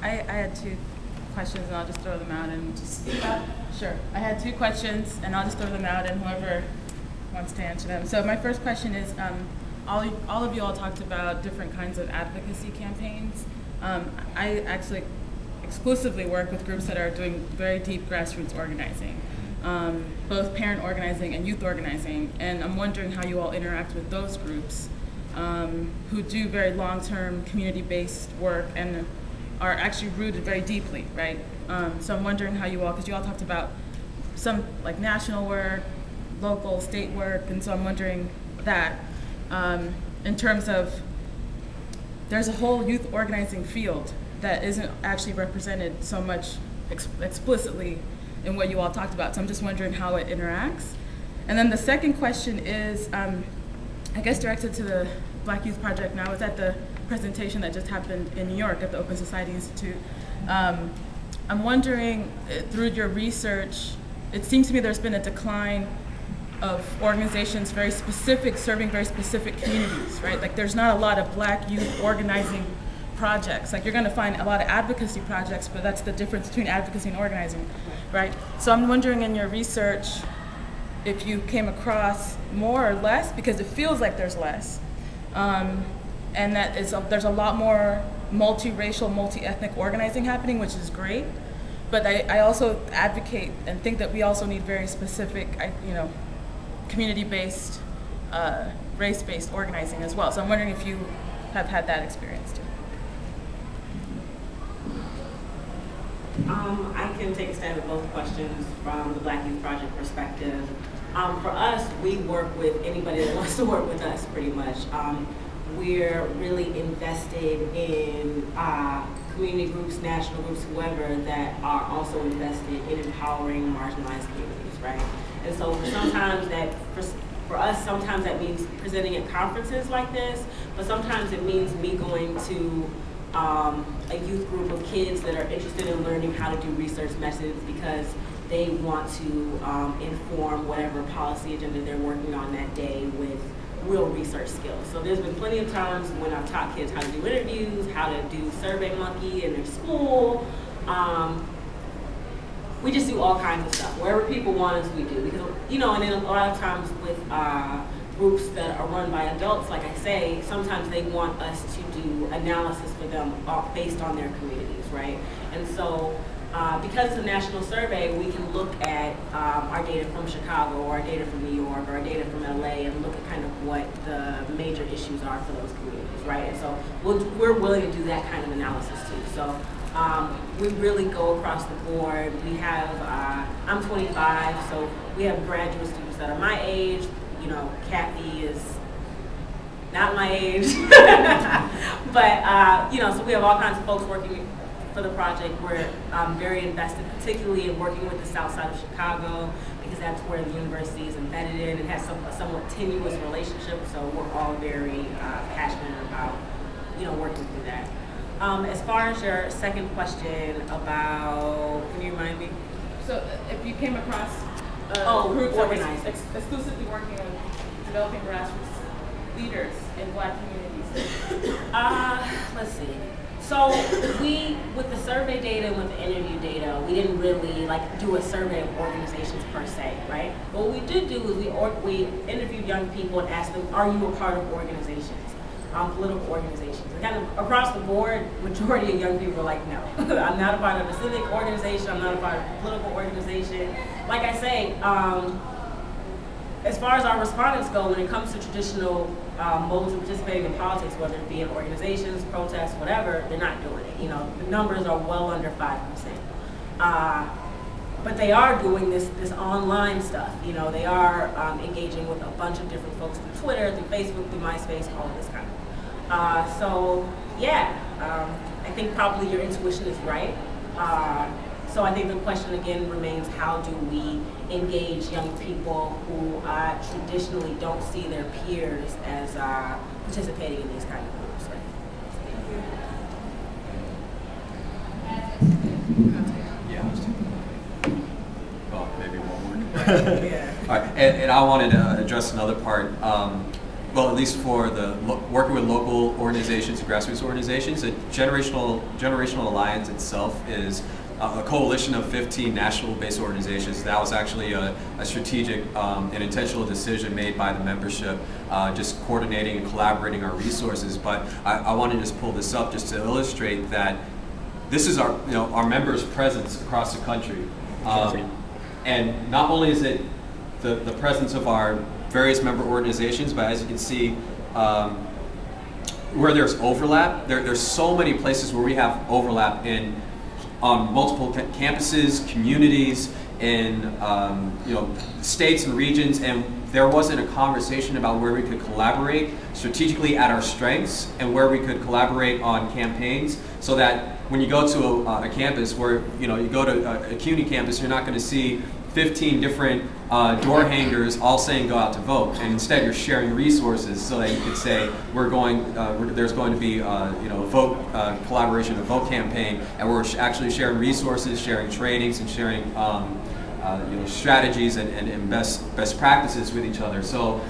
I had two questions, and I'll just throw them out and just sure. I had two questions, and I'll just throw them out, and whoever wants to answer them. So my first question is, all of you all talked about different kinds of advocacy campaigns. I actually exclusively work with groups that are doing very deep grassroots organizing, both parent organizing and youth organizing, and I'm wondering how you all interact with those groups who do very long-term community-based work and are actually rooted very deeply, right? So I'm wondering how you all, because you all talked about some like national work, local, state work, and so I'm wondering that in terms of, there's a whole youth organizing field that isn't actually represented so much explicitly in what you all talked about. So I'm just wondering how it interacts. And then the second question is, I guess directed to the Black Youth Project. Now, I was at the presentation that just happened in New York at the Open Society Institute. I'm wondering, through your research, it seems to me there's been a decline of organizations very specific, serving very specific communities, right? Like there's not a lot of Black youth organizing projects. Like you're gonna find a lot of advocacy projects, but that's the difference between advocacy and organizing, right? So I'm wondering in your research if you came across more or less, because it feels like there's less, and that there's a lot more multiracial, multi-ethnic organizing happening, which is great. But I also advocate and think that we also need very specific, community-based, race-based organizing as well. So I'm wondering if you have had that experience too. I can take a stab at both questions from the Black Youth Project perspective. For us, we work with anybody that wants to work with us, pretty much. We're really invested in community groups, national groups, whoever, that are also invested in empowering marginalized communities, right? And so for us, sometimes that means presenting at conferences like this, but sometimes it means me going to a youth group of kids that are interested in learning how to do research methods because they want to inform whatever policy agenda they're working on that day with real research skills. So there's been plenty of times when I've taught kids how to do interviews, how to do SurveyMonkey in their school. We just do all kinds of stuff. Wherever people want us, we do. Because, and then a lot of times with groups that are run by adults, like I say, sometimes they want us to do analysis for them based on their communities, right? And so because it's a national survey, we can look at our data from Chicago or our data from New York or our data from LA and look at kind of what the major issues are for those communities, right? And so we're willing to do that kind of analysis too. So we really go across the board. We have, I'm 25, so we have graduate students that are my age. Kathy is not my age. But, so we have all kinds of folks working for the project. We're very invested, particularly in working with the south side of Chicago, because that's where the university is embedded in and has a somewhat tenuous relationship. So we're all very passionate about, working through that. As far as your second question about, can you remind me? So if you came across groups organizing, exclusively working with developing grassroots leaders in Black communities. Let's see. So with the survey data and with the interview data, we didn't really do a survey of organizations per se, right? But what we did do is we interviewed young people and asked them, are you a part of organizations? Political organizations. And kind of across the board, majority of young people are like, no, I'm not a part of a civic organization, I'm not a part of a political organization. Like I say, as far as our respondents go, when it comes to traditional modes of participating in politics, whether it be in organizations, protests, whatever, they're not doing it. The numbers are well under 5%. But they are doing this online stuff. They are engaging with a bunch of different folks through Twitter, through Facebook, through MySpace, all of this kind of. So yeah, I think probably your intuition is right. So I think the question again remains, how do we engage young people who traditionally don't see their peers as participating in these kind of groups, right? Maybe one more. Yeah. All right, and I wanted to address another part. well, at least for the working with local organizations and grassroots organizations, the Generational Alliance itself is a coalition of 15 national-based organizations. That was actually a strategic and intentional decision made by the membership, just coordinating and collaborating our resources. But I want to just pull this up just to illustrate that this is our, our members' presence across the country. And not only is it the presence of our various member organizations, but as you can see, where there's overlap, there's so many places where we have overlap in multiple campuses, communities, in states and regions, and there wasn't a conversation about where we could collaborate strategically at our strengths and where we could collaborate on campaigns, so that when you go to a campus where you go to a CUNY campus, you're not going to see 15 different door hangers all saying go out to vote, and instead you're sharing resources so that you could say there's going to be vote collaboration, a vote campaign, and we're actually sharing resources, sharing trainings, and sharing strategies and best practices with each other. So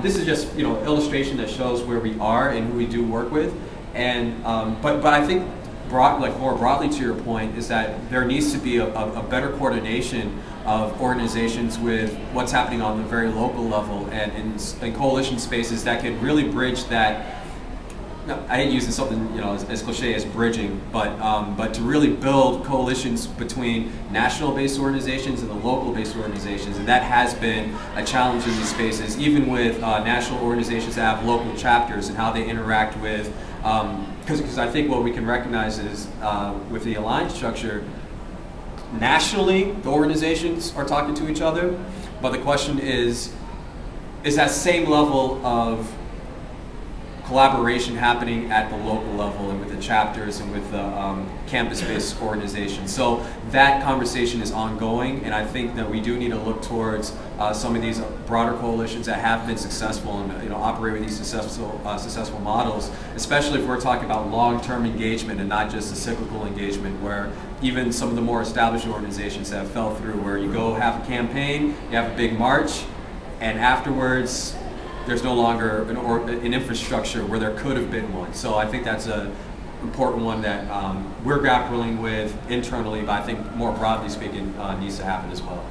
this is just illustration that shows where we are and who we do work with, and but I think more broadly to your point is that there needs to be a better coordination of organizations with what's happening on the very local level and in coalition spaces that can really bridge that. I hate using something as cliche as bridging, but to really build coalitions between national-based organizations and the local-based organizations, and that has been a challenge in these spaces, even with national organizations that have local chapters and how they interact with. Because I think what we can recognize is with the alliance structure, nationally the organizations are talking to each other, but the question is that same level of collaboration happening at the local level and with the chapters and with the campus-based organizations. So that conversation is ongoing, and I think that we do need to look towards some of these broader coalitions that have been successful and operate with these successful models, especially if we're talking about long-term engagement and not just a cyclical engagement, where even some of the more established organizations have fell through, where you go have a campaign, you have a big march, and afterwards there's no longer an infrastructure where there could have been one. So I think that's an important one that we're grappling with internally, but I think more broadly speaking needs to happen as well.